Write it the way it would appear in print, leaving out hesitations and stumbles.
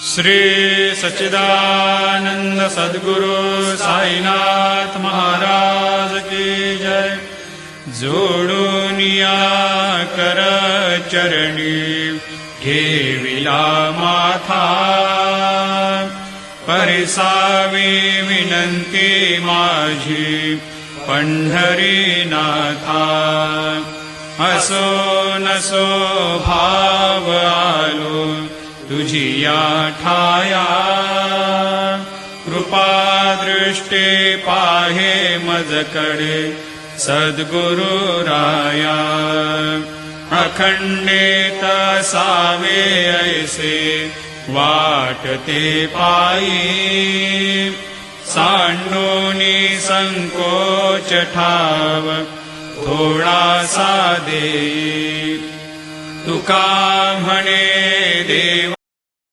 श्री सच्चिदानंद सद्गुरु साईनाथ महाराज की जय। जोडून या कर चरणी ठेविला माथा, परिसावी विनंती माझी पंढरीनाथा। असो नसो भाव आलो तुझी या ठाया, कृपा दृष्टी पाहे मजकडे सद्गुरु राया। अखंडित सावे ऐसे वाटते पायी, सांडोनी संकोच ठाव थोडासा देई। तुका म्हणे देव